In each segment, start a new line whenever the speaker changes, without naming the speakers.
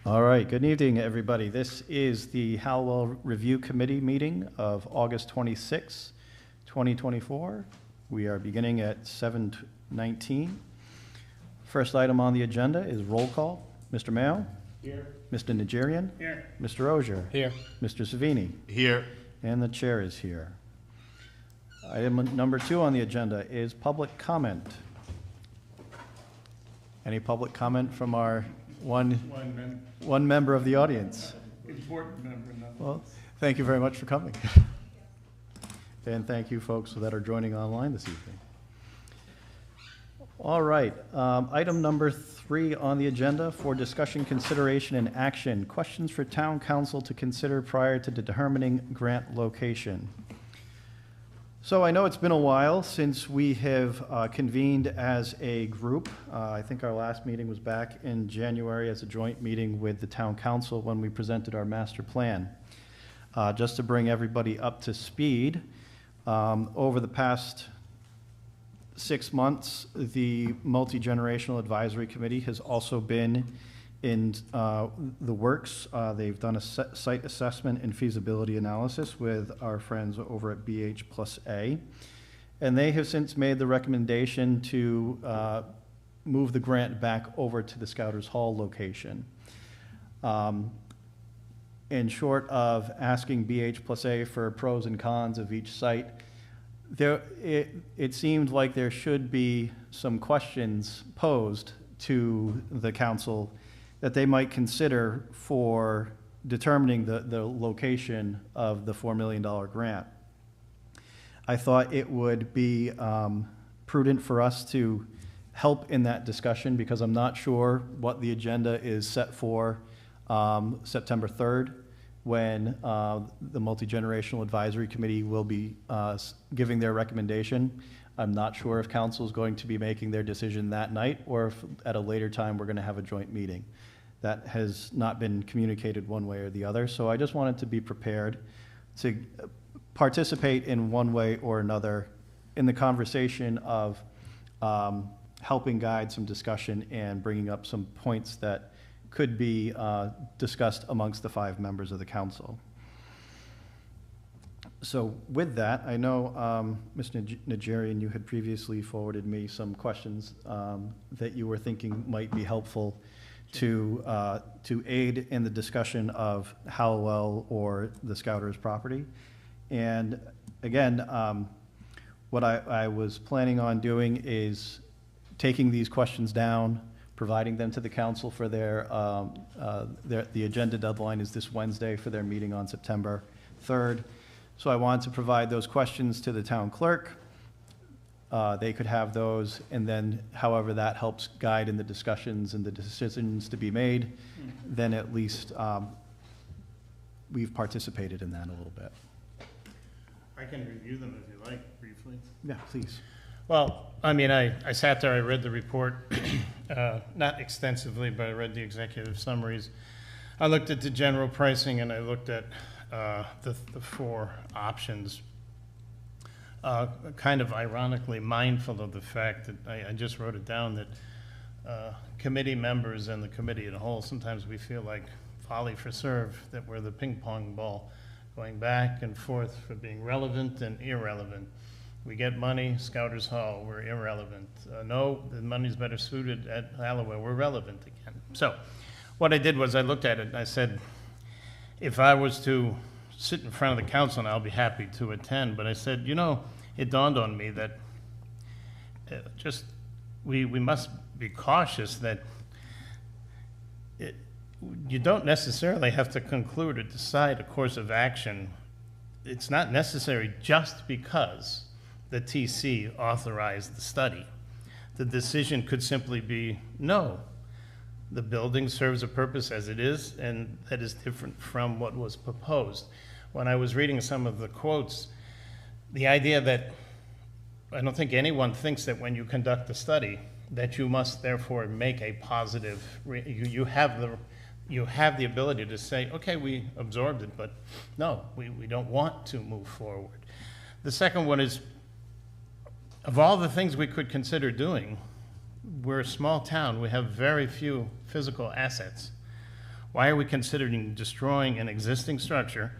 All right, good evening, everybody. This is the Halliwell Review Committee meeting of August 26, 2024. We are beginning at 7:19. First item on the agenda is roll call. Mr. Mayo?
Here.
Mr. Nigerian?
Here.
Mr. Ogier?
Here.
Mr. Savini?
Here.
And the chair is here. Item number 2 on the agenda is public comment. Any public comment from our one member of the audience?
Important member.
Well, thank you very much for coming. And thank you folks that are joining online this evening. All right, item number 3 on the agenda for discussion, consideration, and action. Questions for town council to consider prior to determining grant location. So I know it's been a while since we have convened as a group. I think our last meeting was back in January as a joint meeting with the town council when we presented our master plan. Just to bring everybody up to speed, over the past 6 months, the Multi-Generational Advisory Committee has also been in the works. They've done a site assessment and feasibility analysis with our friends over at BH+A. And they have since made the recommendation to move the grant back over to the Scouters Hall location. In short of asking BH+A for pros and cons of each site, it seemed like there should be some questions posed to the council that they might consider for determining the location of the $4 million grant. I thought it would be prudent for us to help in that discussion because I'm not sure what the agenda is set for September 3rd when the Multi-Generational Advisory Committee will be giving their recommendation. I'm not sure if council is going to be making their decision that night or if at a later time we're going to have a joint meeting. That has not been communicated one way or the other, so I just wanted to be prepared to participate in one way or another in the conversation of helping guide some discussion and bringing up some points that could be discussed amongst the 5 members of the council. So with that, I know, Mr. Nigerian, you had previously forwarded me some questions that you were thinking might be helpful to aid in the discussion of Halliwell or the Scouters property. And again, what I was planning on doing is taking these questions down, providing them to the council for the agenda deadline is this Wednesday for their meeting on September 3rd. So I wanted to provide those questions to the town clerk. They could have those, and then however that helps guide in the discussions and the decisions to be made, then at least we've participated in that a little bit.
I can review them if you like, briefly.
Yeah, please.
Well, I mean, I sat there, I read the report, not extensively, but I read the executive summaries. I looked at the general pricing and I looked at the 4 options. Kind of ironically mindful of the fact that I just wrote it down that committee members and the committee as a whole, sometimes we feel like volley for serve, that we're the ping pong ball going back and forth for being relevant and irrelevant. We get money, Scouters Hall, we're irrelevant. No, the money's better suited at Halliwell, we're relevant again. So what I did was I looked at it and I said, if I was to sit in front of the council, and I'll be happy to attend, but I said, you know, it dawned on me that we must be cautious that you don't necessarily have to conclude or decide a course of action. It's not necessary just because the TC authorized the study. The decision could simply be, no, the building serves a purpose as it is, and that is different from what was proposed. When I was reading some of the quotes, the idea that I don't think anyone thinks that when you conduct a study that you must therefore make a positive, you have the ability to say, okay, we absorbed it, but no, we don't want to move forward. The second one is, of all the things we could consider doing, we're a small town, we have very few physical assets. Why are we considering destroying an existing structure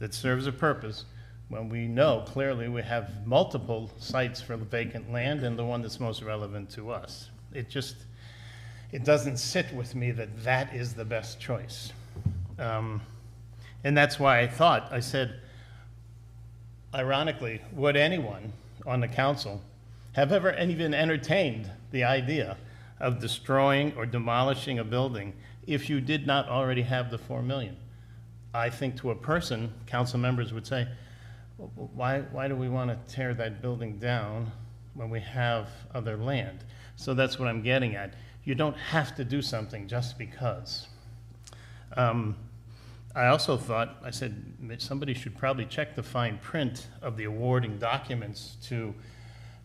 that serves a purpose when we know clearly we have multiple sites for vacant land and the one that's most relevant to us? It doesn't sit with me that that is the best choice. And that's why I said, ironically, would anyone on the council have ever even entertained the idea of destroying or demolishing a building if you did not already have the 4 million? I think to a person, council members would say, why do we want to tear that building down when we have other land? So that's what I'm getting at. You don't have to do something just because. I also thought, I said, somebody should probably check the fine print of the awarding documents to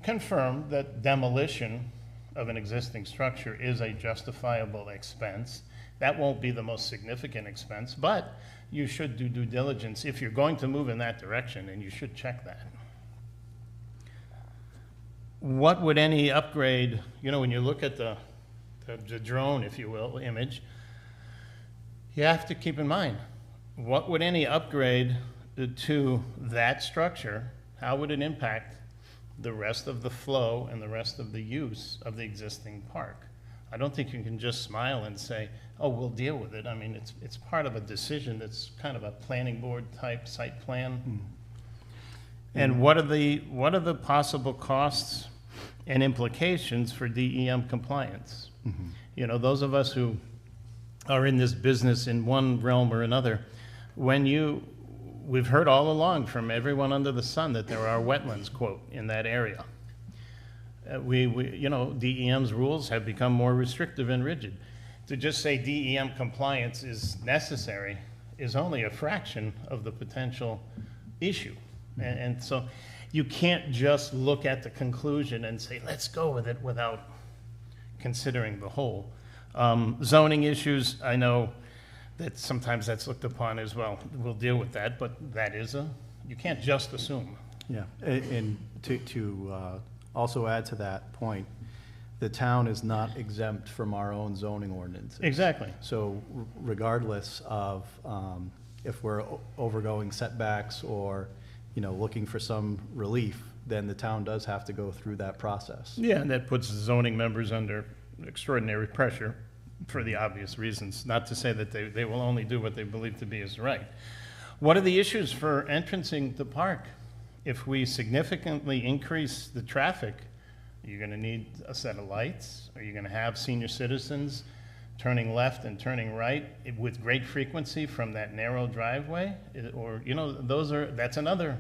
confirm that demolition of an existing structure is a justifiable expense. That won't be the most significant expense, but you should do due diligence if you're going to move in that direction, and you should check that. What would any upgrade, when you look at the drone, if you will, image, you have to keep in mind, what would any upgrade to that structure, how would it impact the rest of the flow and the rest of the use of the existing park? I don't think you can just smile and say, oh, we'll deal with it. I mean, it's part of a decision that's kind of a planning board type site plan. And what are the possible costs and implications for DEM compliance? Those of us who are in this business in one realm or another, we've heard all along from everyone under the sun that there are wetlands, quote, in that area. DEM's rules have become more restrictive and rigid. To just say DEM compliance is necessary is only a fraction of the potential issue. And so you can't just look at the conclusion and say, let's go with it without considering the whole. Zoning issues, I know that sometimes that's looked upon as well. We'll deal with that, but you can't just assume.
Yeah, and to also add to that point, the town is not exempt from our own zoning ordinances.
Exactly.
So regardless of if we're overgoing setbacks or, looking for some relief, then the town does have to go through that process.
Yeah, and that puts zoning members under extraordinary pressure for the obvious reasons, not to say that they will only do what they believe to be is right. What are the issues for entrancing the park? If we significantly increase the traffic, you're going to need a set of lights. Are you going to have senior citizens turning left and turning right with great frequency from that narrow driveway? Or, that's another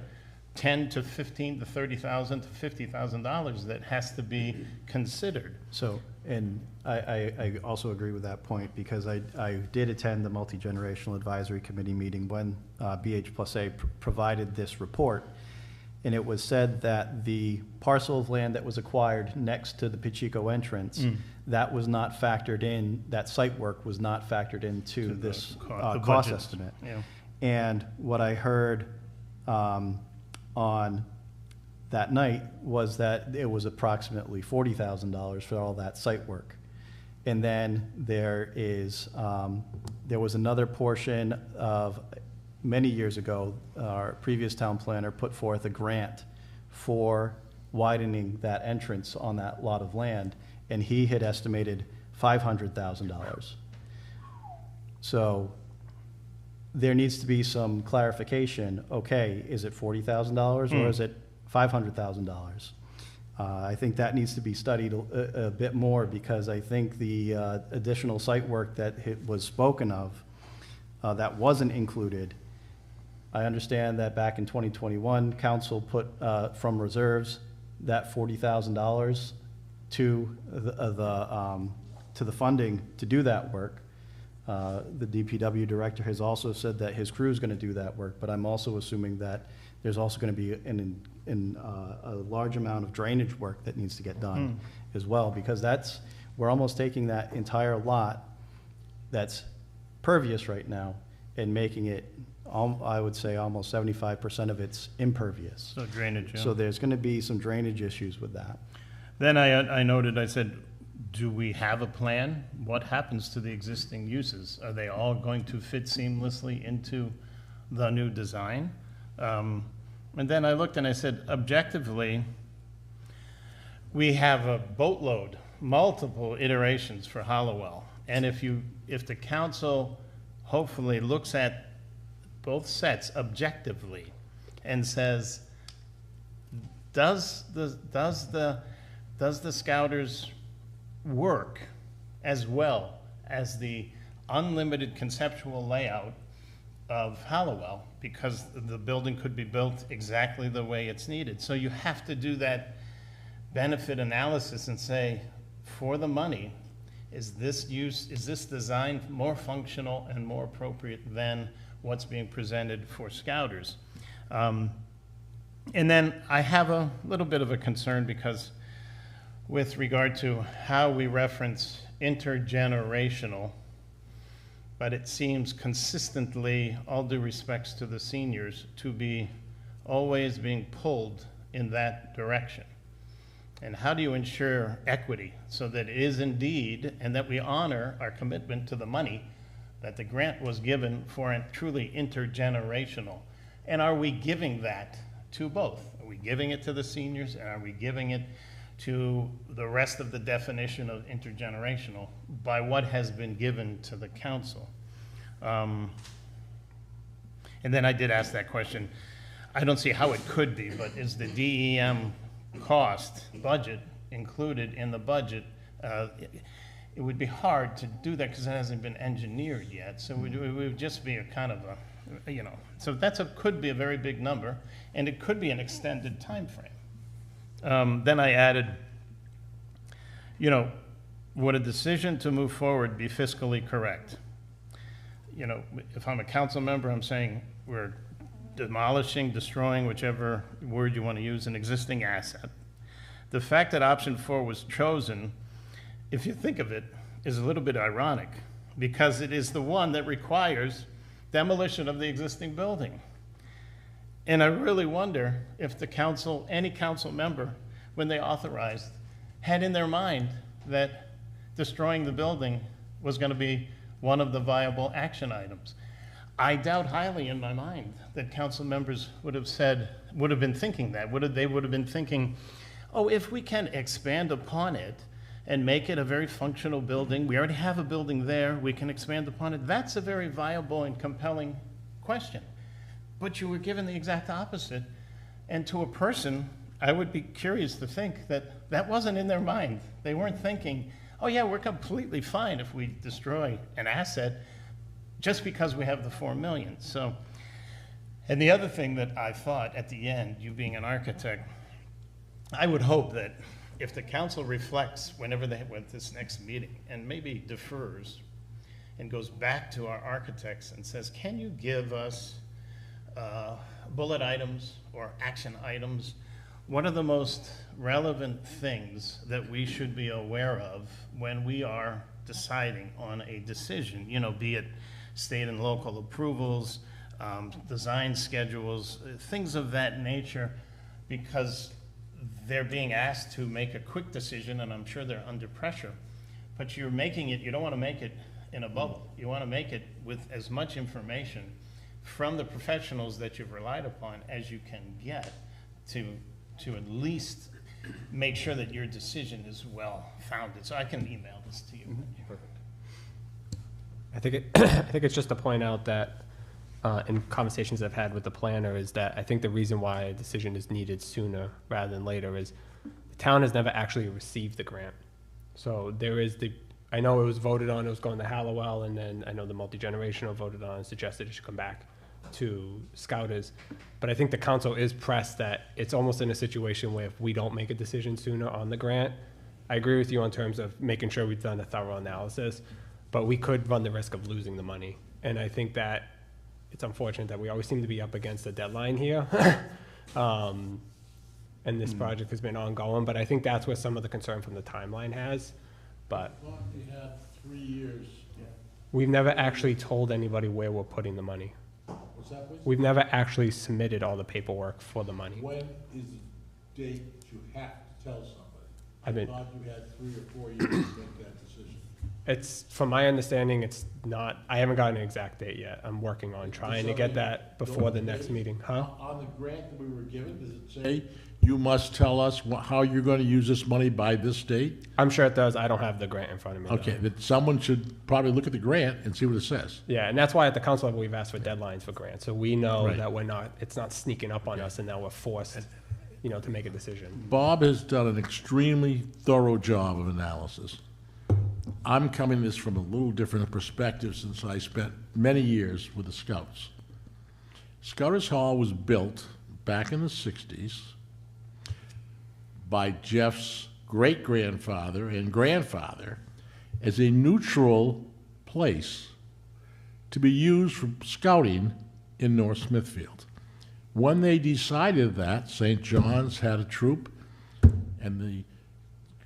$10,000 to $15,000 to $30,000 to $50,000 that has to be considered.
So, and I also agree with that point, because I did attend the Multi-Generational Advisory Committee meeting when BH+A provided this report, and it was said that the parcel of land that was acquired next to the Pacheco entrance, that was not factored in, that site work was not factored into this cost estimate.
Yeah.
And what I heard on that night was that it was approximately $40,000 for all that site work. And then there was another portion of, many years ago, our previous town planner put forth a grant for widening that entrance on that lot of land, and he had estimated $500,000. So there needs to be some clarification. Okay, is it $40,000 or is it $500,000? I think that needs to be studied a bit more, because I think the additional site work that was spoken of that wasn't included, I understand that back in 2021, council put from reserves that $40,000 to the funding to do that work. The DPW director has also said that his crew is going to do that work, but I'm also assuming that there's also going to be a large amount of drainage work that needs to get done as well, because we're almost taking that entire lot that's pervious right now and making it, I would say, almost 75% of it's impervious.
So drainage, yeah.
So there's going to be some drainage issues with that.
Then I noted, I said, do we have a plan? What happens to the existing uses? Are they all going to fit seamlessly into the new design? And then I looked and I said, objectively, we have a boatload, multiple iterations for Halliwell. And if the council hopefully looks at both sets objectively and says, does the Scouters work as well as the unlimited conceptual layout of Halliwell, because the building could be built exactly the way it's needed. So you have to do that benefit analysis and say, for the money, is this design more functional and more appropriate than what's being presented for Scouters? And then I have a little bit of a concern, because with regard to how we reference intergenerational, but it seems consistently, all due respects to the seniors, to be always being pulled in that direction. And how do you ensure equity so that it is indeed, and that we honor our commitment to the money that the grant was given for a truly intergenerational? And are we giving that to both? Are we giving it to the seniors, and are we giving it to the rest of the definition of intergenerational by what has been given to the council? And then I did ask that question. I don't see how it could be, but is the DEM cost budget included in the budget? It would be hard to do that because it hasn't been engineered yet. So it would just be a kind of a, you know, so could be a very big number, and it could be an extended time frame. Then I added, you know, would a decision to move forward be fiscally correct? You know, if I'm a council member, I'm saying we're demolishing, destroying, whichever word you want to use, an existing asset. The fact that option 4 was chosen, if you think of it, is a little bit ironic, because it is the one that requires demolition of the existing building. And I really wonder if the council, any council member, when they authorized, had in their mind that destroying the building was going to be one of the viable action items. I doubt highly in my mind that council members would have been thinking that. They would have been thinking, oh, if we can expand upon it and make it a very functional building, we already have a building there, we can expand upon it. That's a very viable and compelling question. But you were given the exact opposite. And to a person, I would be curious to think that that wasn't in their mind. They weren't thinking, oh yeah, we're completely fine if we destroy an asset just because we have the 4 million. So, and the other thing that I thought at the end, you being an architect, I would hope that if the council reflects whenever they went this next meeting and maybe defers and goes back to our architects and says, can you give us bullet items or action items? What are the most relevant things that we should be aware of when we are deciding on a decision, you know, be it state and local approvals, design schedules, things of that nature, because they're being asked to make a quick decision, and I'm sure they're under pressure, but you're making it, you don't want to make it in a bubble. You want to make it with as much information from the professionals that you've relied upon as you can get to at least make sure that your decision is well founded. So I can email this to you.
Perfect. I think it's just to point out that in conversations I've had with the planner is that I think the reason why a decision is needed sooner rather than later is the town has never actually received the grant. So there is I know it was voted on, it was going to Halliwell, and then I know the multi-generational voted on and suggested it should come back to Scouters. But I think the council is pressed that it's almost in a situation where if we don't make a decision sooner on the grant, I agree with you in terms of making sure we've done a thorough analysis, but we could run the risk of losing the money. And I think that it's unfortunate that we always seem to be up against the deadline here. And this project has been ongoing, but I think that's where some of the concern from the timeline has. But
I thought we had 3 years.
we've never actually told anybody where we're putting the money.
What's that, please?
We've never actually submitted all the paperwork for the money.
When is the date you have to tell somebody?
I mean,
thought you had 3 or 4 years to make that decision.
it's, from my understanding, it's not, I haven't gotten an exact date yet. I'm working on trying to get that before the next meeting, huh?
On the grant that we were given, does it say you must tell us how you're going to use this money by this date?
I'm sure it does. I don't have the grant in front of me. though.
Okay, that someone should probably look at the grant and see what it says.
Yeah, and that's why at the council level, we've asked for deadlines for grants, so we know
Right.
that we're not, it's not sneaking up on us, and now we're forced, to make a decision.
Bob has done an extremely thorough job of analysis. I'm coming this from a little different perspective since I spent many years with the Scouts. Scouters Hall was built back in the 60s by Jeff's great-grandfather and grandfather as a neutral place to be used for scouting in North Smithfield. When they decided that, St. John's had a troop, and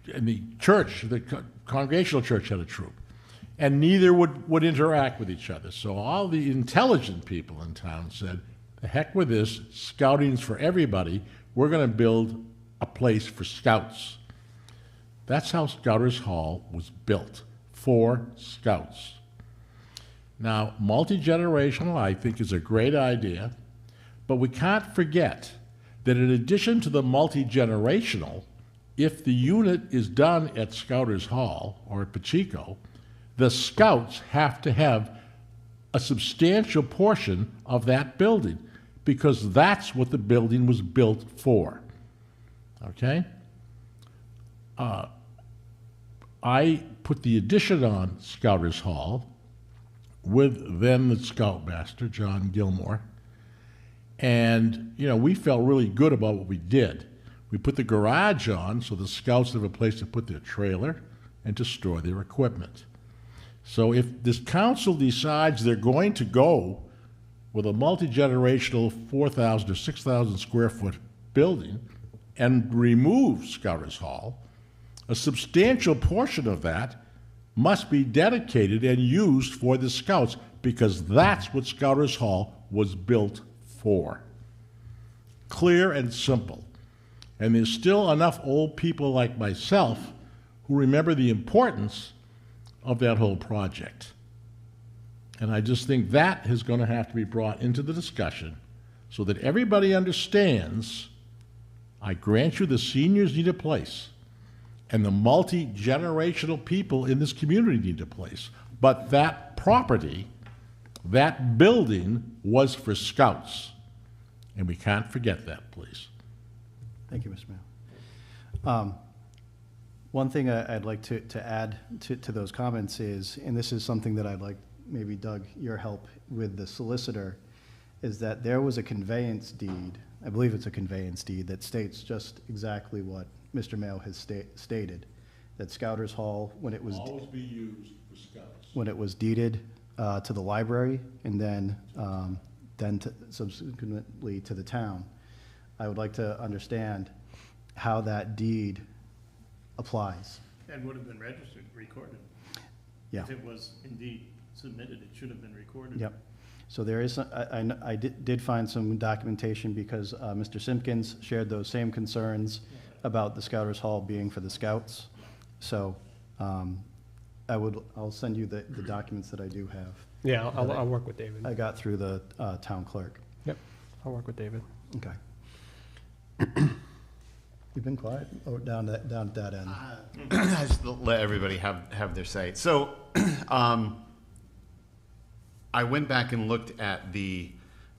the church, the Congregational Church had a troop, and neither would interact with each other. So all the intelligent people in town said, the heck with this, scouting's for everybody, we're gonna build a place for scouts. That's how Scouters Hall was built, for scouts. Now, multi-generational, I think, is a great idea, but we can't forget that in addition to the multi-generational, if the unit is done at Scouters Hall or at Pacheco, the scouts have to have a substantial portion of that building because that's what the building was built for. Okay? I put the addition on Scouters Hall with then the Scoutmaster, John Gilmore, and, we felt really good about what we did. We put the garage on so the scouts have a place to put their trailer and to store their equipment. So if this council decides they're going to go with a multi-generational 4,000 or 6,000 square foot building and remove Scouters Hall, a substantial portion of that must be dedicated and used for the scouts because that's what Scouters Hall was built for. Clear and simple. And there's still enough old people like myself who remember the importance of that whole project. And I just think that is going to have to be brought into the discussion so that everybody understands, I grant you the seniors need a place and the multi-generational people in this community need a place. But that property, that building was for scouts. And we can't forget that, please.
Thank you, Mr. Mayor. One thing I'd like to add to those comments is, and this is something that I'd like maybe, Doug, your help with the solicitor, is that there was a conveyance deed, I believe it's a conveyance deed, that states just exactly what Mr. Mayo has stated, that Scouters Hall, when it was
Always be used for scouts.
when it was deeded to the library and then subsequently to the town, I would like to understand how that deed applies.
That would have been registered, recorded.
Yeah.
If it was indeed submitted, it should have been recorded.
Yep. So there is, I did find some documentation because Mr. Simpkins shared those same concerns about the Scouters Hall being for the scouts. So I'll send you the documents that I do have.
Yeah, I'll work with David.
I got through the town clerk.
Yep, I'll work with David.
Okay. You've been quiet, or down at that end?
I just let everybody have their say. So, I went back and looked at the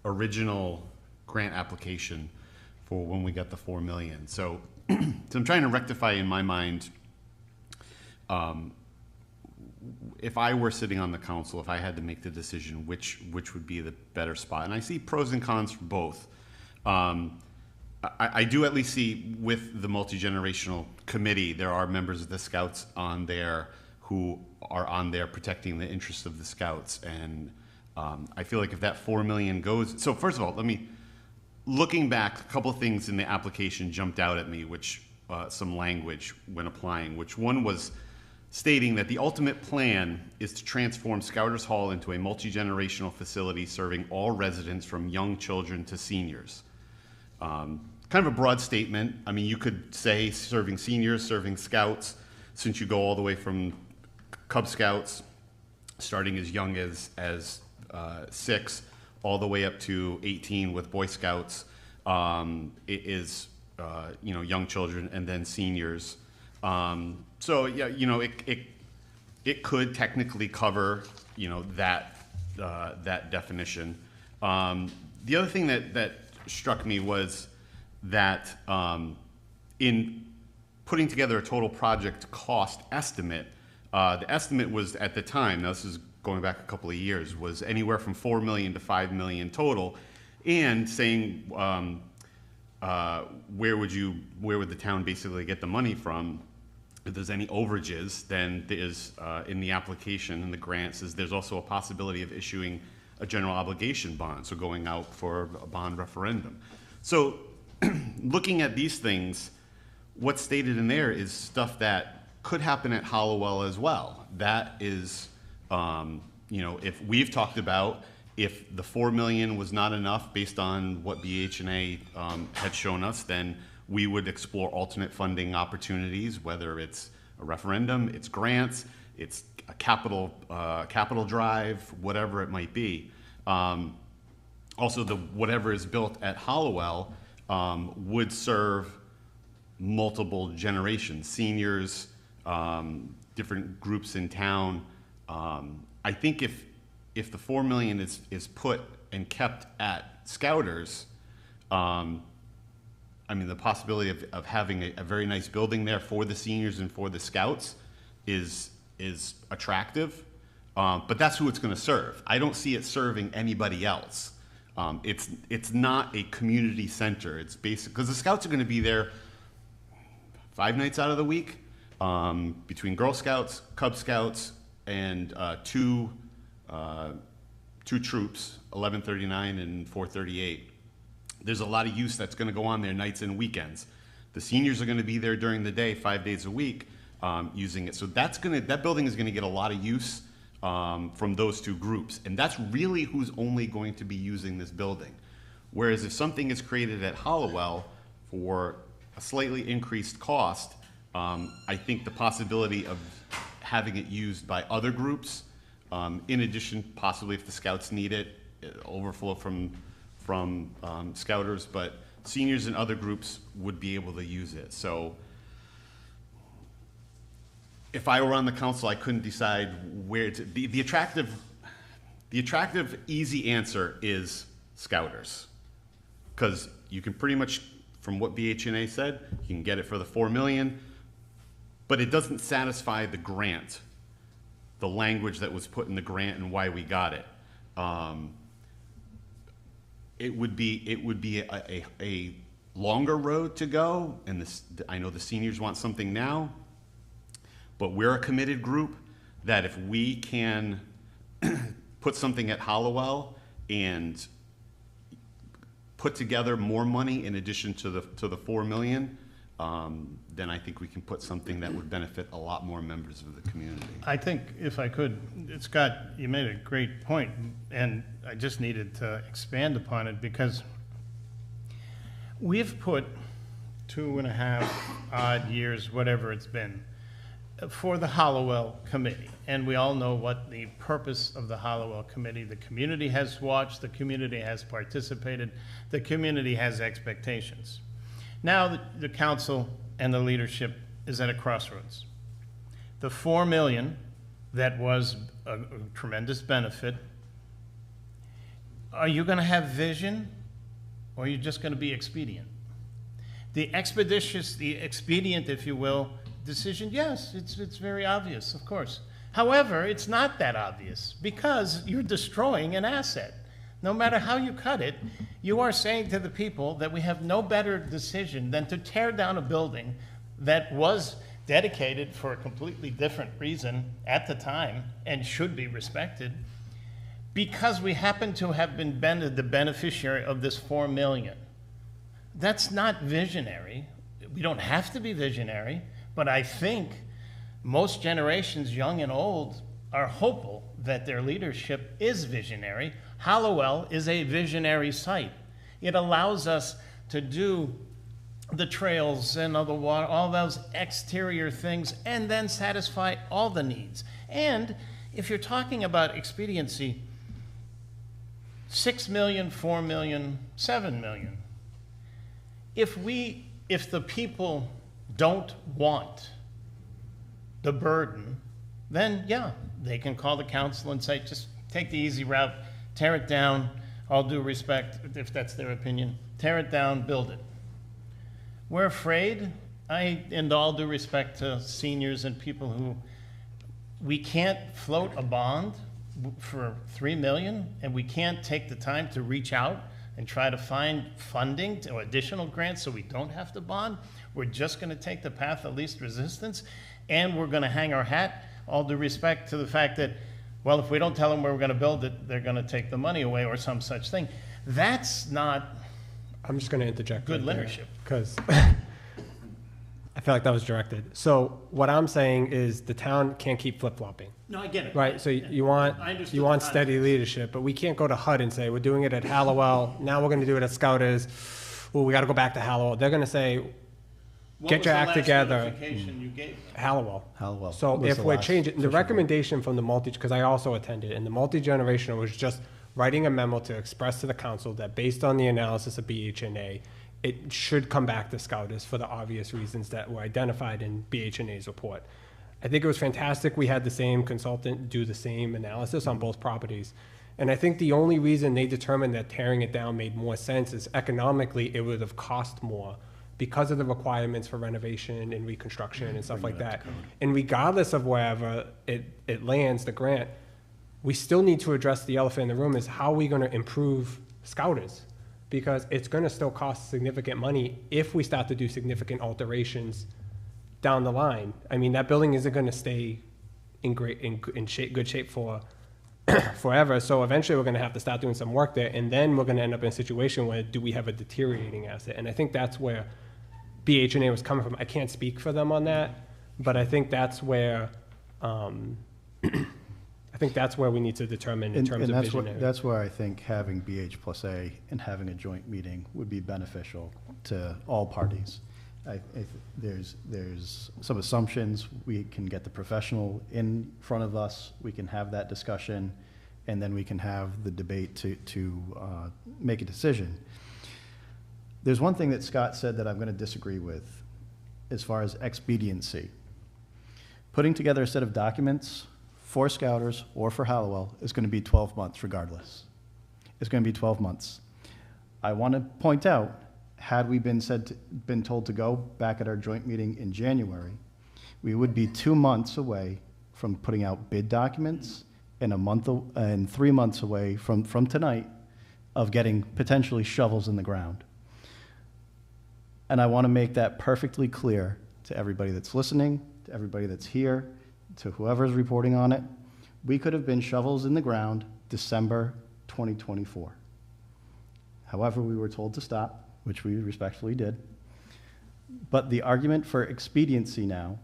original grant application for when we got the 4 million. So, so I'm trying to rectify in my mind, if I were sitting on the council, if I had to make the decision, which would be the better spot. And I see pros and cons for both. I do at least see with the multi-generational committee, there are members of the Scouts on there who are on there protecting the interests of the Scouts. And I feel like if that 4 million goes, so first of all, looking back, a couple of things in the application jumped out at me, which some language when applying, which one was stating that the ultimate plan is to transform Scouters Hall into a multi-generational facility serving all residents from young children to seniors. kind of a broad statement. I mean, you could say serving seniors, serving scouts, since you go all the way from Cub Scouts, starting as young as 6, all the way up to 18 with Boy Scouts. It is, young children and then seniors. So yeah, it could technically cover, that definition. The other thing that struck me was that in putting together a total project cost estimate, the estimate was at the time, now this is going back a couple of years, was anywhere from $4 million to $5 million total, and saying where would the town basically get the money from? If there's any overages, then there's in the application and the grants there's also a possibility of issuing a general obligation bond, so going out for a bond referendum. So looking at these things, what's stated in there is stuff that could happen at Halliwell as well. That is, if we've talked about if the $4 million was not enough based on what BHNA had shown us, then we would explore alternate funding opportunities, whether it's a referendum, it's grants, it's a capital drive, whatever it might be. Also, whatever is built at Halliwell would serve multiple generations, seniors, different groups in town. I think if the $4 million is put and kept at Scouters, the possibility of having a very nice building there for the seniors and for the Scouts is attractive. But that's who it's going to serve. I don't see it serving anybody else. It's not a community center. It's basic because the Scouts are going to be there 5 nights out of the week, between Girl Scouts, Cub Scouts, and two troops, 1139 and 438. There's a lot of use that's going to go on there nights and weekends. The seniors are going to be there during the day, 5 days a week, using it. So that building is going to get a lot of use from those two groups, and that's really who's only going to be using this building. Whereas if something is created at Halliwell for a slightly increased cost, I think the possibility of having it used by other groups, in addition, possibly if the Scouts need it, overflow from Scouters, but seniors and other groups would be able to use it. So if I were on the council, I couldn't decide where to. The attractive, easy answer is Scouters, because you can pretty much, from what BHNA said, you can get it for the $4 million, but it doesn't satisfy the grant, the language that was put in the grant and why we got it. It would be a longer road to go, and I know the seniors want something now, but we're a committed group that if we can put something at Halliwell and put together more money in addition to the $4 million, then I think we can put something that would benefit a lot more members of the community.
I think, if I could, Scott, you made a great point, and I just needed to expand upon it because we've put 2.5 odd years, whatever it's been, for the Halliwell Committee. And we all know what the purpose of the Halliwell Committee, the community has watched, the community has participated, the community has expectations. Now the council and the leadership is at a crossroads. The $4 million that was a tremendous benefit, are you going to have vision, or are you just going to be expedient? The expedient, if you will, decision, yes, it's very obvious, of course. However, it's not that obvious because you're destroying an asset. No matter how you cut it, you are saying to the people that we have no better decision than to tear down a building that was dedicated for a completely different reason at the time and should be respected because we happen to have been the beneficiary of this $4 million. That's not visionary. We don't have to be visionary, but I think most generations, young and old, are hopeful that their leadership is visionary. Halliwell is a visionary site. It allows us to do the trails and all the water, all those exterior things, and then satisfy all the needs. And if you're talking about expediency, 6 million, 4 million, 7 million. If the people don't want the burden, then yeah, they can call the council and say, just take the easy route, tear it down, all due respect, if that's their opinion, tear it down, build it. We're afraid, in all due respect to seniors and people who, we can't float a bond for 3 million, and we can't take the time to reach out and try to find funding or additional grants so we don't have to bond. We're just gonna take the path of least resistance, and we're gonna hang our hat, all due respect to the fact that, well, if we don't tell them where we're gonna build it, they're gonna take the money away or some such thing. That's not
I'm just gonna interject.
good leadership.
Because I feel like that was directed. So what I'm saying is the town can't keep flip-flopping.
No, I get it.
Right, so you want,
I understood
you want
the
steady
context.
leadership, but we can't go to HUD and say, we're doing it at Halliwell, now we're gonna do it at Scouters, well, we gotta go back to Halliwell. They're gonna say,
What
get
was
your
the
act
last
together.
notification you gave them?
Halliwell.
Halliwell
So
was
if
the
we're
last
changing, the
official vote.
recommendation from the because I also attended, and the multi-generational was just writing a memo to express to the council that based on the analysis of BHNA, it should come back to Scouters for the obvious reasons that were identified in BHNA's report. I think it was fantastic we had the same consultant do the same analysis on both properties. And I think the only reason they determined that tearing it down made more sense is economically it would have cost more because of the requirements for renovation and reconstruction and stuff like that. And regardless of wherever it lands, the grant, we still need to address the elephant in the room is how are we gonna improve Scouters? Because it's gonna still cost significant money if we start to do significant alterations down the line. I mean, that building isn't gonna stay in good shape for forever. So eventually we're gonna have to start doing some work there, and then we're gonna end up in a situation where do we have a deteriorating asset? And I think that's where BHNA was coming from. I can't speak for them on that, but I think that's where, I think that's where we need to determine in
And
terms of
that's
visionary.
that's where I think having BH+A and having a joint meeting would be beneficial to all parties. There's some assumptions, we can get the professional in front of us, we can have that discussion, and then we can have the debate to make a decision. There's one thing that Scott said that I'm gonna disagree with, as far as expediency. Putting together a set of documents for Scouters or for Halliwell is gonna be 12 months regardless. It's gonna be 12 months. I wanna point out, had we been told to go back at our joint meeting in January, we would be 2 months away from putting out bid documents and 3 months away from tonight of getting potentially shovels in the ground. And I want to make that perfectly clear to everybody that's listening, to everybody that's here, to whoever's reporting on it. We could have been shovels in the ground December 2024. However, we were told to stop, which we respectfully did. But the argument for expediency now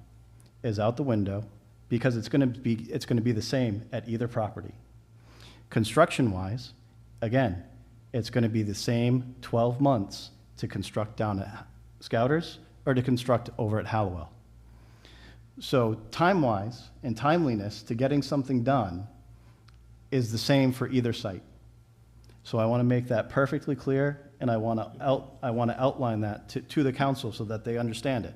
is out the window because it's going to be the same at either property. Construction-wise, again, it's going to be the same 12 months to construct down at Scouters or to construct over at Halliwell. So time-wise and timeliness to getting something done is the same for either site. So I want to make that perfectly clear, and I want to outline that to the council so that they understand it.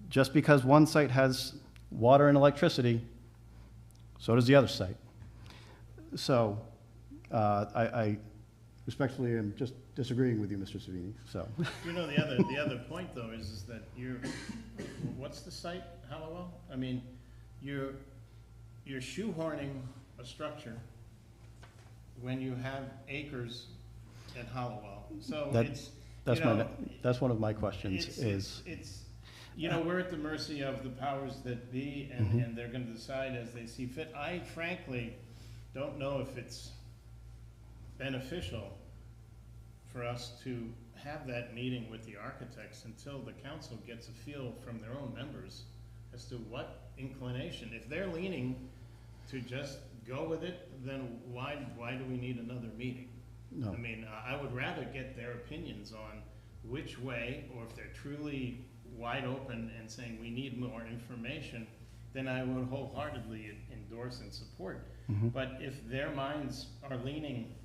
Just because one site has water and electricity, so does the other site. So I respectfully am just disagreeing with you, Mr. Savini, so.
You know, the other point though is that what's the site, Halliwell? I mean, you're shoehorning a structure when you have acres at Halliwell. So
That's one of my questions is.
It's, you know, we're at the mercy of the powers that be, and they're gonna decide as they see fit. I frankly don't know if it's beneficial for us to have that meeting with the architects until the council gets a feel from their own members as to what inclination. If they're leaning to just go with it, then why do we need another meeting?
No.
I mean, I would rather get their opinions on which way, or if they're truly wide open and saying we need more information, then I would wholeheartedly endorse and support. But if their minds are leaning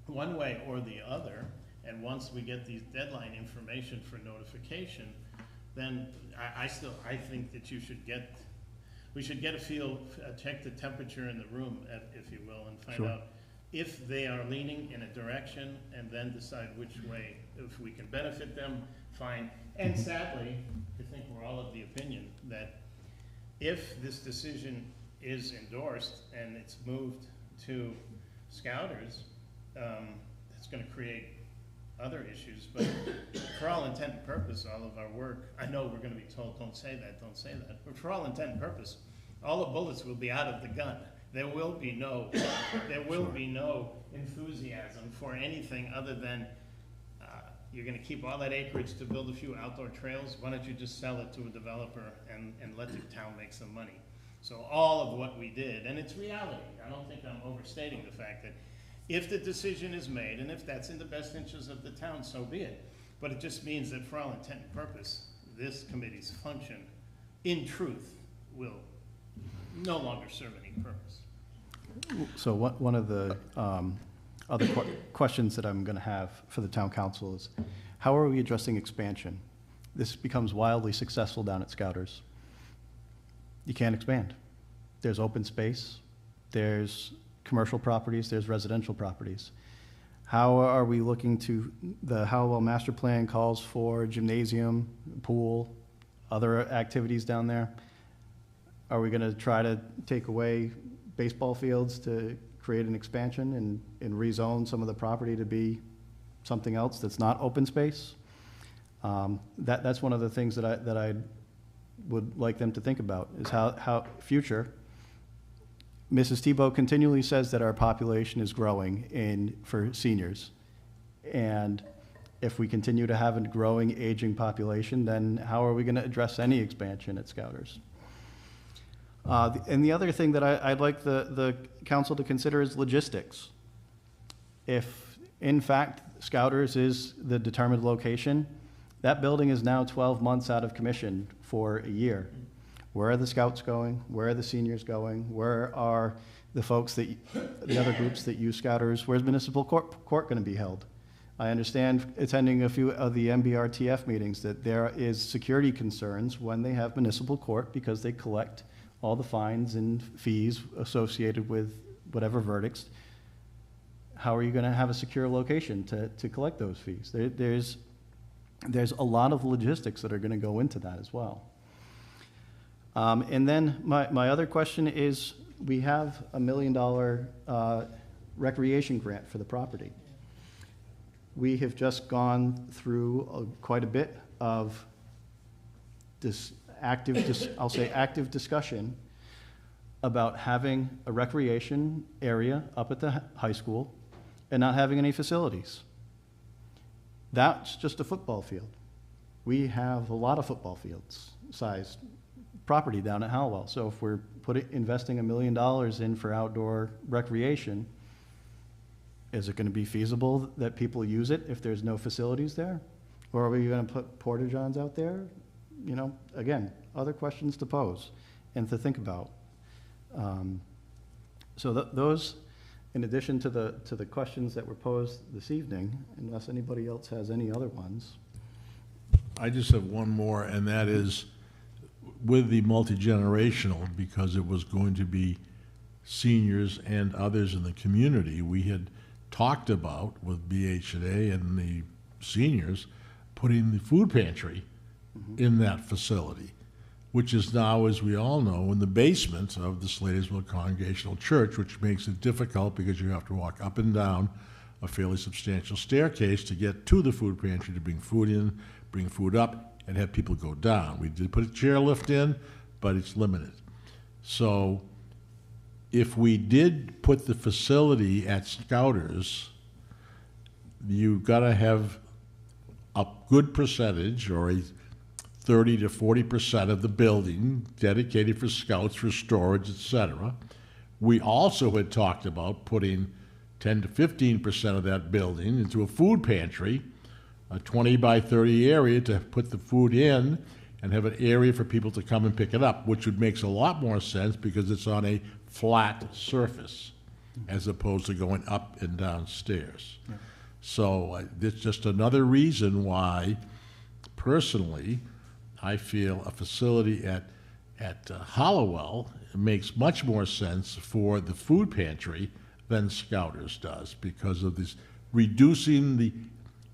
one way or the other, and once we get these deadline information for notification, then I think that we should get a feel, check the temperature in the room, if you will, and find out if they are leaning in a direction, and then decide which way, if we can benefit them, fine. And sadly, I think we're all of the opinion that if this decision is endorsed and it's moved to Scouters, it's gonna create other issues, but for all intent and purpose, all of our work, I know we're gonna be told, don't say that, but for all intent and purpose, all the bullets will be out of the gun. There will be no enthusiasm for anything other than, you're gonna keep all that acreage to build a few outdoor trails, why don't you just sell it to a developer and let the town make some money? So all of what we did, and it's reality, I don't think I'm overstating the fact that if the decision is made, and if that's in the best interest of the town, so be it. But it just means that for all intent and purpose, this committee's function, in truth, will no longer serve any purpose.
So one of the other questions that I'm going to have for the town council is, how are we addressing expansion? This becomes wildly successful down at Scouters. You can't expand. There's open space, there's commercial properties, there's residential properties. How are we looking to, the Halliwell master plan calls for gymnasium, pool, other activities down there? Are we gonna try to take away baseball fields to create an expansion and rezone some of the property to be something else that's not open space? That's one of the things that I would like them to think about, is how future. Mrs. Tebow continually says that our population is growing for seniors. And if we continue to have a growing, aging population, then how are we going to address any expansion at Scouters? And the other thing that I'd like the council to consider is logistics. If, in fact, Scouters is the determined location, that building is now 12 months out of commission for a year. Where are the scouts going? Where are the seniors going? Where are the folks the other groups that use Scouters? Where's municipal court going to be held? I understand, attending a few of the MBRTF meetings, that there is security concerns when they have municipal court because they collect all the fines and fees associated with whatever verdicts. How are you going to have a secure location to collect those fees? There's a lot of logistics that are going to go into that as well. And then my other question is, we have $1 million recreation grant for the property. We have just gone through quite a bit of this active discussion about having a recreation area up at the high school and not having any facilities. That's just a football field. We have a lot of football fields sized property down at Halliwell. So if we're investing $1 million in for outdoor recreation, is it going to be feasible that people use it if there's no facilities there? Or are we going to put porta-johns out there? You know, again, other questions to pose and to think about. So those, in addition to the questions that were posed this evening, unless anybody else has any other ones.
I just have one more, and that is with the multi-generational, because it was going to be seniors and others in the community. We had talked about with BHA and the seniors putting the food pantry in that facility, which is now, as we all know, in the basement of the Slatersville Congregational Church, which makes it difficult because you have to walk up and down a fairly substantial staircase to get to the food pantry to bring food in, bring food up, and have people go down. We did put a chairlift in, but it's limited. So if we did put the facility at Scouters, you've got to have a good percentage, or a 30 to 40% of the building dedicated for scouts, for storage, etc. We also had talked about putting 10 to 15% of that building into a food pantry, a 20 by 30 area to put the food in and have an area for people to come and pick it up, which would makes a lot more sense because it's on a flat surface as opposed to going up and down stairs.
Yeah.
So it's just another reason why, personally, I feel a facility at Halliwell makes much more sense for the food pantry than Scouters does because of this reducing the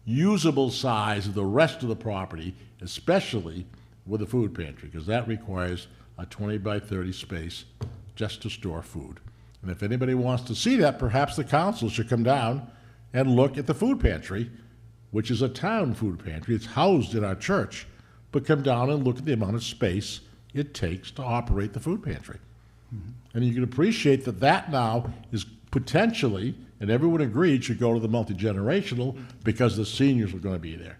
usable size of the rest of the property, especially with the food pantry, because that requires a 20 by 30 space just to store food. And if anybody wants to see that, perhaps the council should come down and look at the food pantry, which is a town food pantry. It's housed in our church, but come down and look at the amount of space it takes to operate the food pantry. And you can appreciate that that now is potentially, and everyone agreed, should go to the multi-generational because the seniors are going to be there.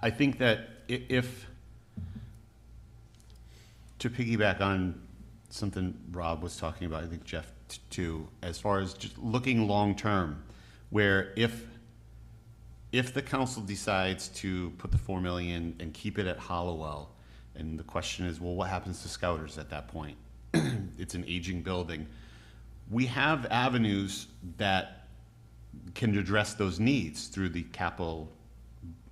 I think that if, to piggyback on something Rob was talking about, I think Jeff too, as far as just looking long-term, where if the council decides to put the 4 million and keep it at Halliwell, and the question is, well, what happens to Scouters at that point? It's an aging building. We have avenues that can address those needs through the capital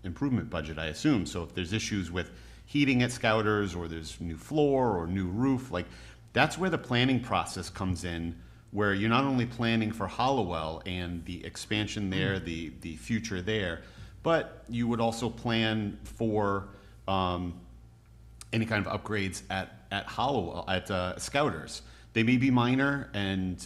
improvement budget, I assume. So if there's issues with heating at Scouters, or there's new floor or new roof, like that's where the planning process comes in, where you're not only planning for Halliwell and the expansion there, the future there, but you would also plan for any kind of upgrades at Halliwell, at Scouters. They may be minor and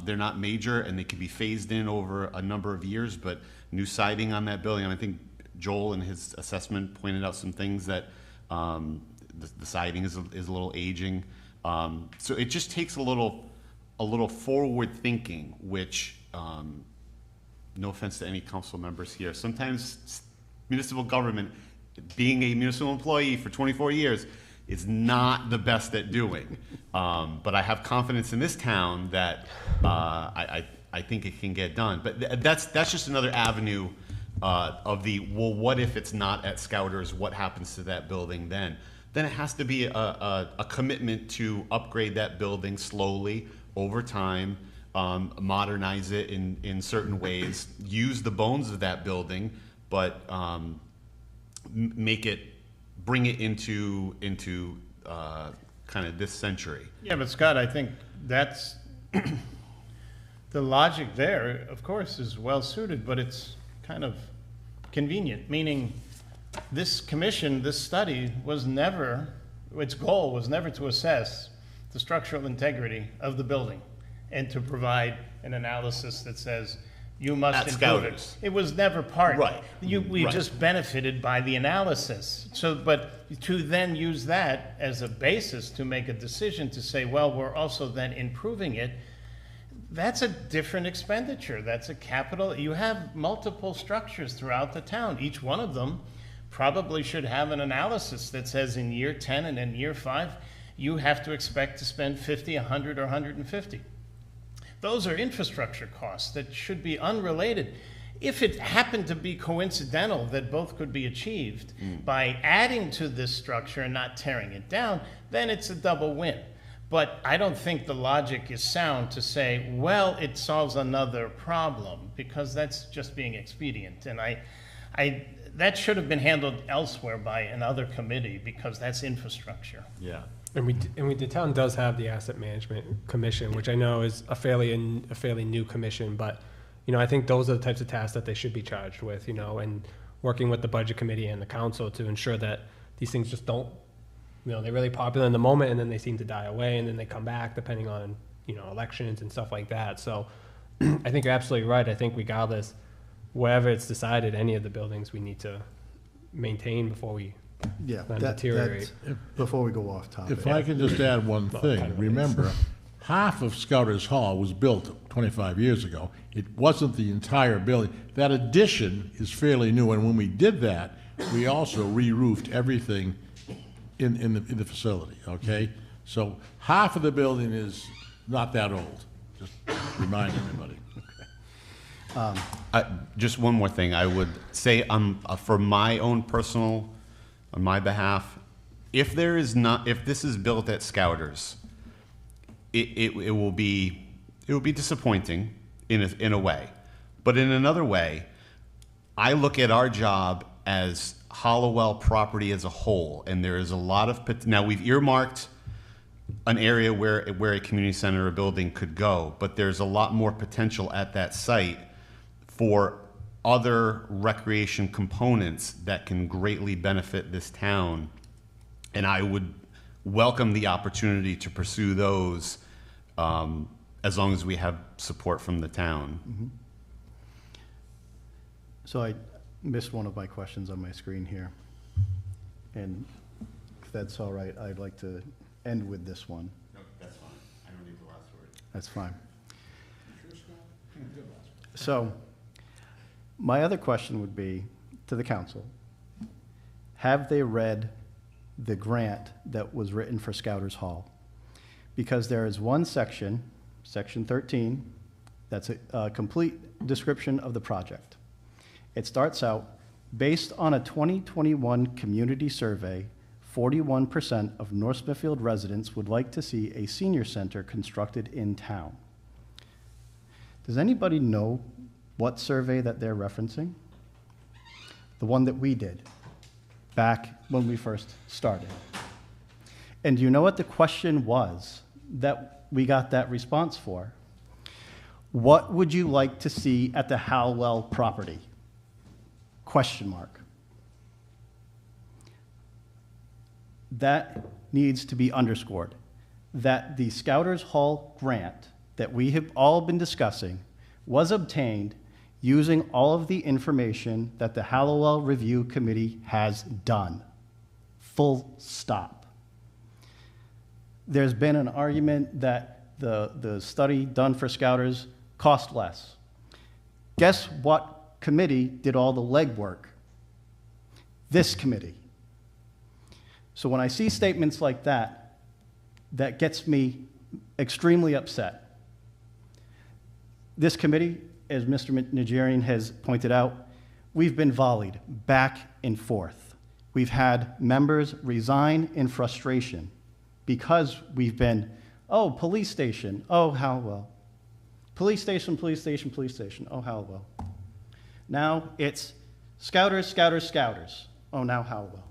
they're not major, and they can be phased in over a number of years, but new siding on that building, I think Joel in his assessment pointed out some things that the siding is a little aging. So it just takes a little forward thinking, which, no offense to any council members here, sometimes municipal government, being a municipal employee for 24 years, is not the best at doing. But I have confidence in this town that I think it can get done. But that's just another avenue of the, well, what if it's not at Scouters? What happens to that building then? Then it has to be a commitment to upgrade that building slowly over time, modernize it in certain ways, use the bones of that building, but bring it into kind of this century.
Yeah, but Scott, I think that's, the logic there, of course, is well suited, but it's kind of convenient, meaning this commission, this study was never, its goal was never to assess the structural integrity of the building and to provide an analysis that says you must
At
improve it.
Scouters.
It was never part.
Right.
We
Right.
just benefited by the analysis. So, but to then use that as a basis to make a decision to say, well, we're also then improving it, that's a different expenditure. That's a capital. You have multiple structures throughout the town. Each one of them probably should have an analysis that says in year 10 and in year 5, you have to expect to spend 50, 100, or 150. Those are infrastructure costs that should be unrelated. If it happened to be coincidental that both could be achieved by adding to this structure and not tearing it down, then it's a double win. But I don't think the logic is sound to say, well, it solves another problem, because that's just being expedient. And that should have been handled elsewhere by another committee, because that's infrastructure.
Yeah.
And the town does have the Asset Management Commission, which I know is a fairly new commission, but, I think those are the types of tasks that they should be charged with, and working with the Budget Committee and the council to ensure that these things just don't, they're really popular in the moment and then they seem to die away and then they come back depending on, elections and stuff like that. So I think you're absolutely right. I think regardless, wherever it's decided, any of the buildings we need to maintain before we
Yeah,
Not
that,
deteriorate.
before we go off topic.
If I can just add one
Well,
thing,
kind of
remember, half of Scouters Hall was built 25 years ago. It wasn't the entire building. That addition is fairly new, and when we did that, we also re-roofed everything in the facility, okay? So half of the building is not that old, Just remind everybody.
Just one more thing, I would say, for my own personal, on my behalf, if this is built at Scouters, it will be disappointing in a way, but in another way, I look at our job as Halliwell property as a whole, and there is a lot of now we've earmarked an area where a community center or building could go, but there's a lot more potential at that site for other recreation components that can greatly benefit this town. And I would welcome the opportunity to pursue those as long as we have support from the town.
Mm-hmm. So I missed one of my questions on my screen here. And if that's all right, I'd like to end with this one.
No, that's fine. I don't need the last word.
That's fine. So, my other question would be to the council, have they read the grant that was written for Scouters Hall? Because there is one section, section 13, that's a complete description of the project. It starts out, based on a 2021 community survey, 41% of North Smithfield residents would like to see a senior center constructed in town. Does anybody know what survey that they're referencing? The one that we did back when we first started. And do you know what the question was that we got that response for? What would you like to see at the Halliwell property? Question mark. That needs to be underscored, that the Scouters Hall grant that we have all been discussing was obtained using all of the information that the Halliwell Review Committee has done. Full stop. There's been an argument that the study done for Scouters cost less. Guess what committee did all the legwork? This committee. So when I see statements like that, that gets me extremely upset. This committee, as Mr. Najarian has pointed out, we've been volleyed back and forth. We've had members resign in frustration because we've been, oh, police station, oh, Halliwell. Police station, police station, police station, oh, Halliwell. Now it's Scouters, Scouters, Scouters, oh, now Halliwell.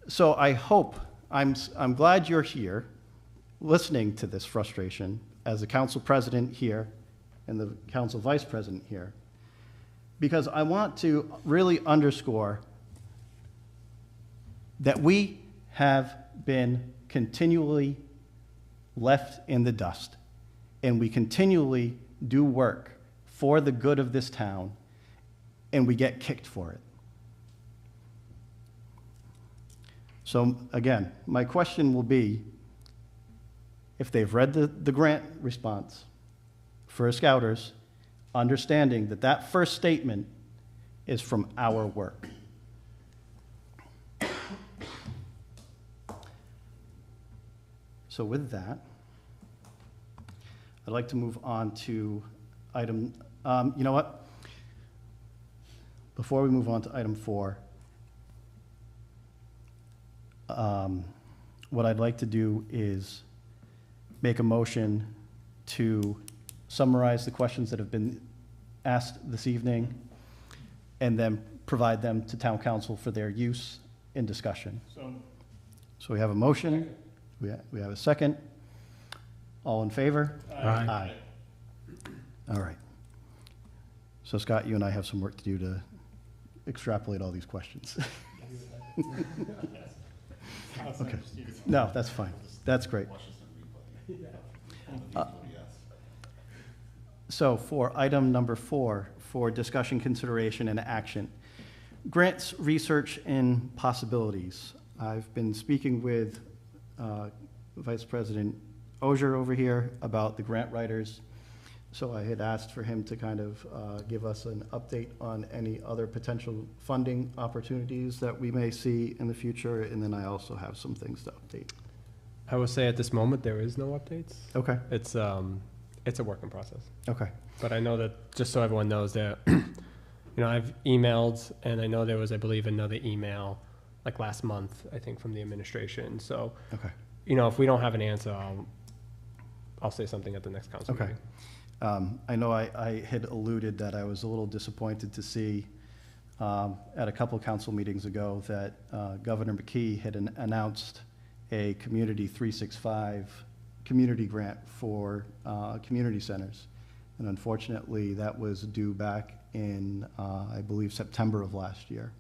So I hope, I'm glad you're here listening to this frustration as the council president here and the council vice president here, because I want to really underscore that we have been continually left in the dust, and we continually do work for the good of this town, and we get kicked for it. So again, my question will be, if they've read the grant response for Scouters, understanding that that first statement is from our work. So with that, I'd like to move on to item, you know what? Before we move on to item 4, what I'd like to do is make a motion to summarize the questions that have been asked this evening and then provide them to town council for their use in discussion. So we have a motion. We have a second. All in favor?
Aye.
All right. So Scott, you and I have some work to do to extrapolate all these questions. Okay. No, that's fine. That's great. So for item number 4, for discussion, consideration, and action, grants, research, and possibilities. I've been speaking with Vice President Ogier over here about the grant writers. So I had asked for him to kind of give us an update on any other potential funding opportunities that we may see in the future, and then I also have some things to update.
I will say at this moment, there is no updates.
Okay,
It's a work in process.
okay,
But I know that, just so everyone knows that, you know, I've emailed, and I know there was, I believe, another email like last month, I think, from the administration. So,
okay.
you know, if we don't have an answer, I'll say something at the next council
Okay.
meeting.
I know I had alluded that I was a little disappointed to see at a couple council meetings ago that Governor McKee had announced a Community 365 community grant for community centers. And unfortunately, that was due back in, I believe, September of last year.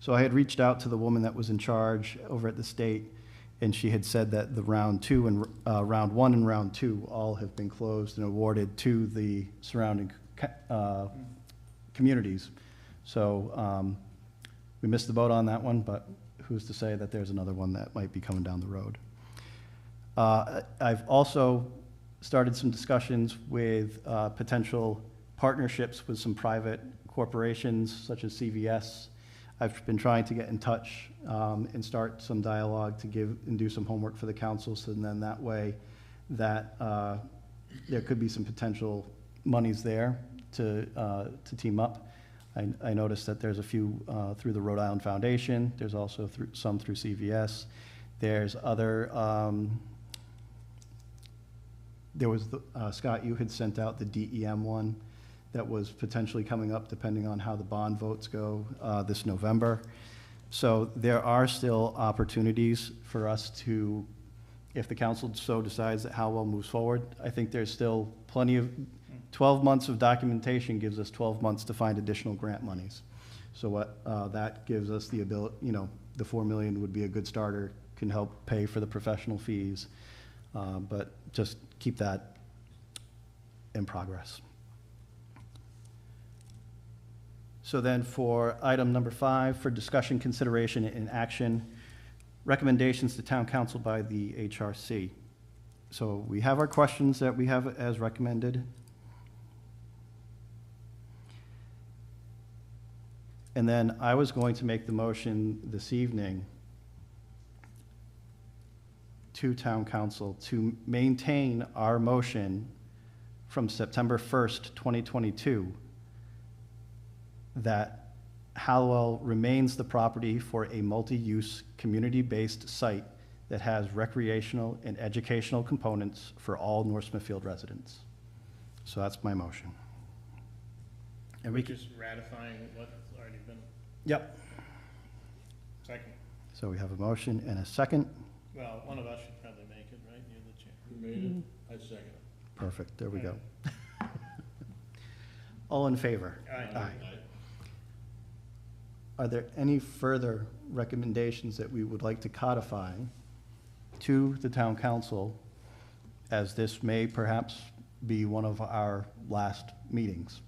So I had reached out to the woman that was in charge over at the state, and she had said that the round one and round two all have been closed and awarded to the surrounding communities. So we missed the boat on that one, but who's to say that there's another one that might be coming down the road. I've also started some discussions with potential partnerships with some private corporations such as CVS. I've been trying to get in touch and start some dialogue to give and do some homework for the council, so then that way that there could be some potential monies there to team up. I noticed that there's a few through the Rhode Island Foundation. There's also some through CVS. There's other, there was the, Scott, you had sent out the DEM one that was potentially coming up depending on how the bond votes go this November. So there are still opportunities for us to, if the council so decides that Halliwell moves forward, I think there's still plenty of, 12 months of documentation gives us 12 months to find additional grant monies. So what that gives us the ability, you know, the 4 million would be a good starter, can help pay for the professional fees, but just keep that in progress. So then for item number 5, for discussion, consideration, and action, recommendations to town council by the HRC. So we have our questions that we have as recommended. And then I was going to make the motion this evening to town council to maintain our motion from September 1st, 2022, that Halliwell remains the property for a multi-use, community-based site that has recreational and educational components for all North Smithfield residents. So that's my motion. And we can,
Just ratifying what's already been,
yep.
second.
So we have a motion and a second.
Well, one of us should probably make it, right? You're the chair.
Who made it? I second it.
Perfect, there we go. All in favor?
Aye.
Are there any further recommendations that we would like to codify to the town council, as this may perhaps be one of our last meetings?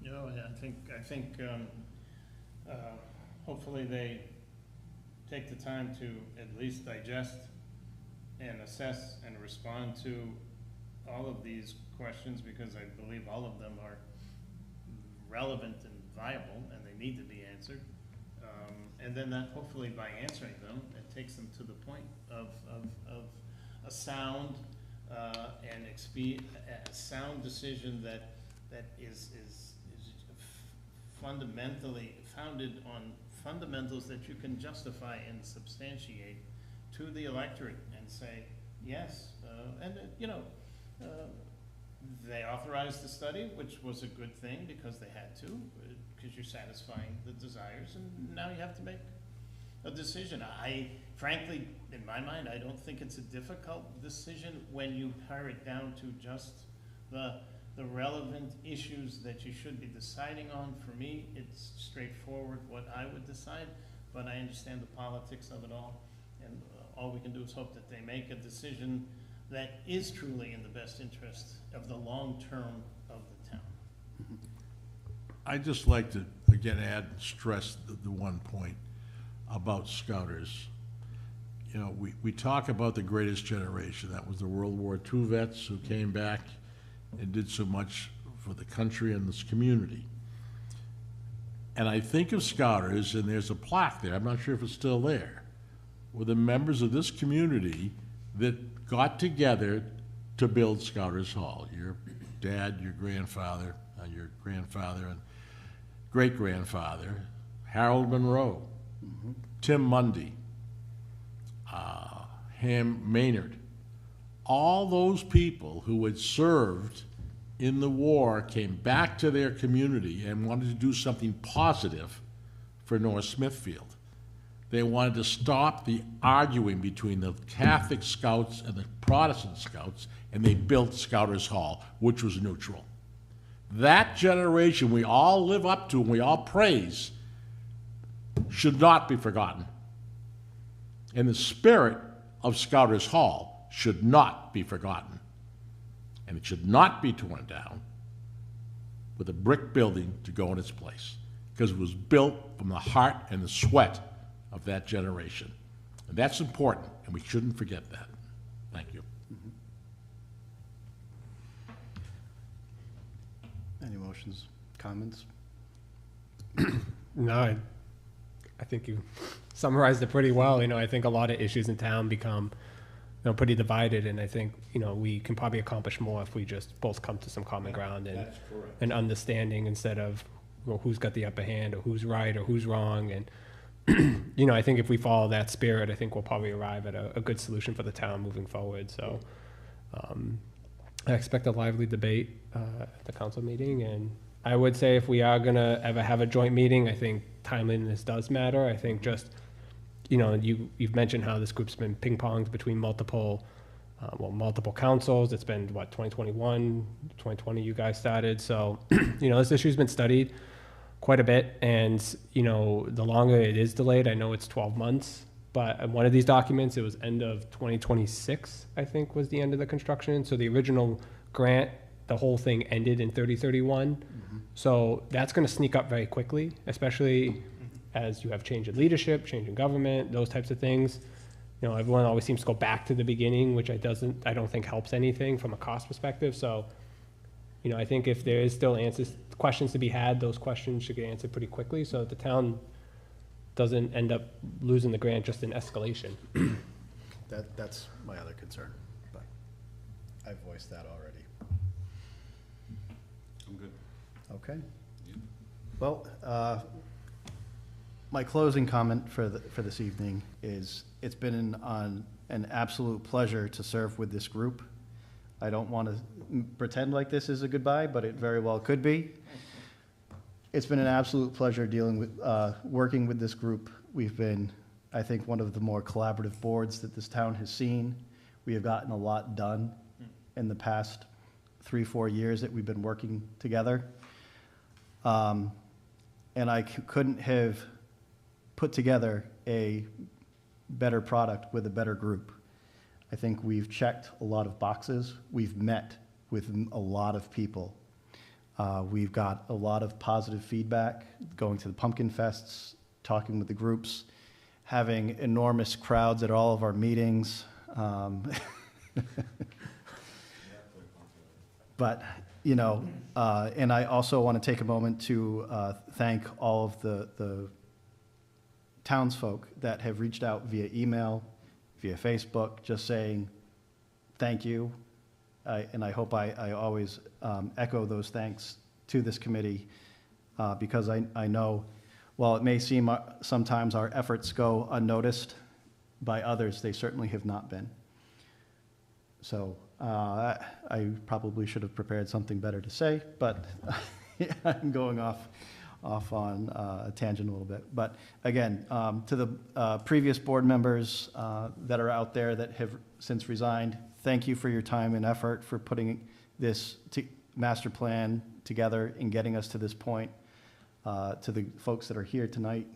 You know, I think hopefully they take the time to at least digest and assess and respond to all of these questions, because I believe all of them are relevant and viable, and they need to be answered. And then that hopefully by answering them, it takes them to the point of a sound and a sound decision that is fundamentally founded on fundamentals that you can justify and substantiate to the electorate and say, yes, they authorized the study, which was a good thing because they had to, because you're satisfying the desires, and now you have to make a decision. Frankly, in my mind, I don't think it's a difficult decision when you pare it down to just the relevant issues that you should be deciding on. For me, it's straightforward what I would decide, but I understand the politics of it all, and all we can do is hope that they make a decision that is truly in the best interest of the long term of the town.
I'd just like to, again, add and stress the one point about Scouters. You know, we talk about the greatest generation. That was the World War II vets who came back and did so much for the country and this community. And I think of Scouters, and there's a plaque there, I'm not sure if it's still there, were the members of this community that got together to build Scouters Hall. Your dad, your grandfather, and great-grandfather, Harold Monroe, Tim Mundy, Ham Maynard. All those people who had served in the war came back to their community and wanted to do something positive for North Smithfield. They wanted to stop the arguing between the Catholic Scouts and the Protestant Scouts, and they built Scouters Hall, which was neutral. That generation we all live up to and we all praise should not be forgotten. And the spirit of Scouters Hall should not be forgotten. And it should not be torn down with a brick building to go in its place, because it was built from the heart and the sweat of that generation. And that's important, and we shouldn't forget that. Thank you.
Any motions, comments?
No, I think you summarized it pretty well. I think a lot of issues in town become, pretty divided, and I think, we can probably accomplish more if we just both come to some common ground and an understanding instead of, who's got the upper hand or who's right or who's wrong. And, I think if we follow that spirit, I think we'll probably arrive at a good solution for the town moving forward. So I expect a lively debate at the council meeting. And I would say if we are going to ever have a joint meeting, I think timeliness does matter. I think just, you've mentioned how this group's been ping-ponged between multiple councils. It's been, 2021, 2020 you guys started. So, this issue's been studied quite a bit. And, the longer it is delayed, I know it's 12 months, but in one of these documents, it was end of 2026, I think, was the end of the construction. So the original grant, the whole thing ended in 3031. So that's going to sneak up very quickly, especially as you have change in leadership, change in government, those types of things. Everyone always seems to go back to the beginning, which I don't think helps anything from a cost perspective. So, I think if there is still questions to be had, those questions should get answered pretty quickly so that the town doesn't end up losing the grant just in escalation.
That's my other concern, but I voiced that already.
I'm good.
Okay. Well, my closing comment for this evening is it's been an absolute pleasure to serve with this group. I don't want to pretend like this is a goodbye, but it very well could be. It's been an absolute pleasure working with this group. We've been, I think, one of the more collaborative boards that this town has seen. We have gotten a lot done in the past 3-4 years that we've been working together. And I couldn't have put together a better product with a better group. I think we've checked a lot of boxes. We've met with a lot of people. We've got a lot of positive feedback, going to the pumpkin fests, talking with the groups, having enormous crowds at all of our meetings. But, and I also want to take a moment to thank all of the townsfolk that have reached out via email, via Facebook, just saying thank you. And I hope I always echo those thanks to this committee because I know while it may seem sometimes our efforts go unnoticed by others, they certainly have not been. So I probably should have prepared something better to say, but I'm going off on a tangent a little bit. But again, to the previous board members that are out there that have since resigned, thank you for your time and effort for putting this master plan together and getting us to this point. To the folks that are here tonight,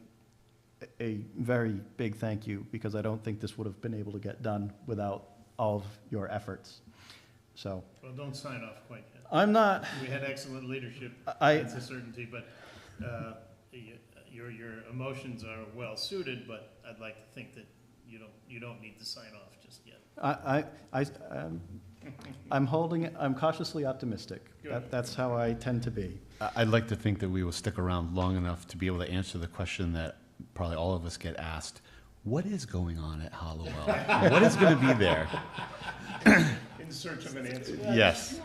a very big thank you, because I don't think this would have been able to get done without all of your efforts. So.
Well, don't sign off quite yet.
I'm not.
We had excellent leadership,
I-
that's a certainty, but your emotions are well suited, but I'd like to think that you don't need to sign off just yet.
I'm cautiously optimistic. That's how I tend to be.
I'd like to think that we will stick around long enough to be able to answer the question that probably all of us get asked. What is going on at Halliwell? What is going to be there?
In search of an answer.
Yes.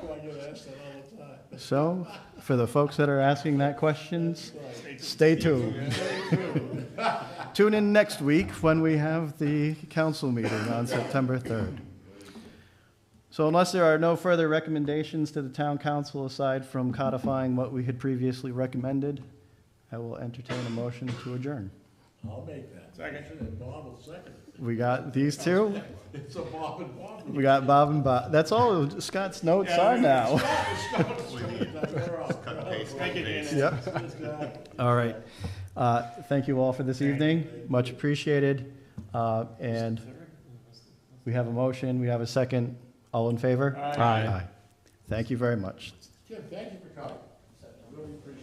So, for the folks that are asking that questions, stay tuned. Tune in next week when we have the council meeting on September 3rd. So unless there are no further recommendations to the town council aside from codifying what we had previously recommended, I will entertain a motion to adjourn.
I'll make that. Second. And Bob will second it.
We got these two.
It's a Bob and Bob.
We got Bob and Bob. That's all Scott's notes are now. Yep. All right. Thank you all for this evening. Much appreciated. And we have a motion. We have a second. All in favor?
Aye.
Thank you very much.
Jim, thank you for coming. Really appreciate it.